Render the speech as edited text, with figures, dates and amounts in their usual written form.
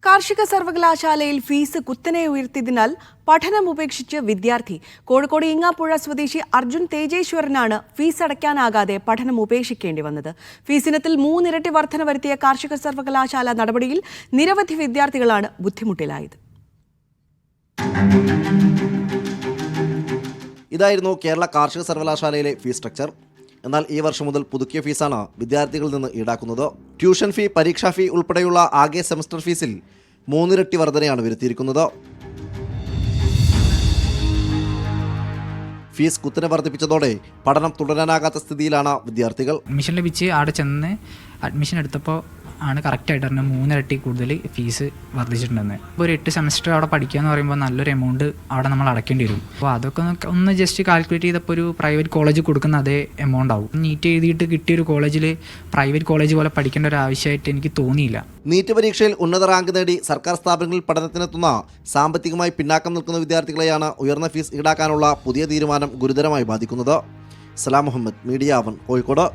കാർഷിക സർവകലാശാലയിൽ ഫീസ് കുത്തനെ ഉയർത്തിയതിനാൽ പഠനം ഉപേക്ഷിച്ച് വിദ്യാർത്ഥി. കോഴിക്കോട് ഈങ്ങാപ്പുഴ സ്വദേശി അർജുൻ തേജേശ്വരനാണ് ഫീസ് അടയ്ക്കാനാകാതെ പഠനം ഉപേക്ഷിക്കേണ്ടി വന്നത്. ഫീസിനത്തിൽ 3 ഇരട്ടി വർധന വരുത്തിയ കാർഷിക സർവകലാശാല നടപടിയിൽ നിരവധി വിദ്യാർത്ഥികളാണ് ബുദ്ധിമുട്ടിലായത്. ഇതായിരുന്നു കേരള കാർഷിക സർവകലാശാലയിലെ ഫീസ് സ്ട്രക്ചർ. എന്നാൽ ഈ വർഷം മുതൽ പുതുക്കിയ ഫീസാണ് വിദ്യാർത്ഥികളിൽ നിന്ന് ഈടാക്കുന്നത്. ട്യൂഷൻ ഫീ, പരീക്ഷാ ഫീ ഉൾപ്പെടെയുള്ള ആകെ സെമസ്റ്റർ ഫീസിൽ 3 ഇരട്ടി വർധനയാണ് വരുത്തിയിരിക്കുന്നത്. ഫീസ് കുത്തനെ വർദ്ധിപ്പിച്ചതോടെ പഠനം തുടരാനാകാത്ത സ്ഥിതിയിലാണ് വിദ്യാർത്ഥികൾ. അഡ്മിഷൻ ലഭിച്ച് അവിടെ ചെന്ന് അഡ്മിഷൻ എടുത്തപ്പോൾ ആണ് കറക്റ്റായിട്ട് പറഞ്ഞാൽ 3 ഇരട്ടി കൂടുതൽ ഫീസ് വർദ്ധിച്ചിട്ടുണ്ടെന്ന്. ഇപ്പോൾ ഒരു 8 സെമസ്റ്റർ അവിടെ പഠിക്കുക എന്ന് പറയുമ്പോൾ നല്ലൊരു എമൗണ്ട് അവിടെ നമ്മൾ അടയ്ക്കേണ്ടി വരും. അപ്പോൾ അതൊക്കെ ഒന്ന് ജസ്റ്റ് കാൽക്കുലേറ്റ് ചെയ്തപ്പോൾ ഒരു പ്രൈവറ്റ് കോളേജ് കൊടുക്കുന്ന അതേ എമൗണ്ട് ആവും. നീറ്റ് എഴുതിയിട്ട് കിട്ടിയ ഒരു കോളേജിൽ പ്രൈവറ്റ് കോളേജ് പോലെ പഠിക്കേണ്ട ഒരു ആവശ്യമായിട്ട് എനിക്ക് തോന്നിയില്ല. നീറ്റ് പരീക്ഷയിൽ ഉന്നത റാങ്ക് നേടി സർക്കാർ സ്ഥാപനങ്ങളിൽ പഠനത്തിനെത്തുന്ന സാമ്പത്തികമായി പിന്നാക്കം നിൽക്കുന്ന വിദ്യാർത്ഥികളെയാണ് ഉയർന്ന ഫീസ് ഈടാക്കാനുള്ള പുതിയ തീരുമാനം ഗുരുതരമായി ബാധിക്കുന്നത്. സലാം മുഹമ്മദ്, മീഡിയ 1, കോഴിക്കോട്.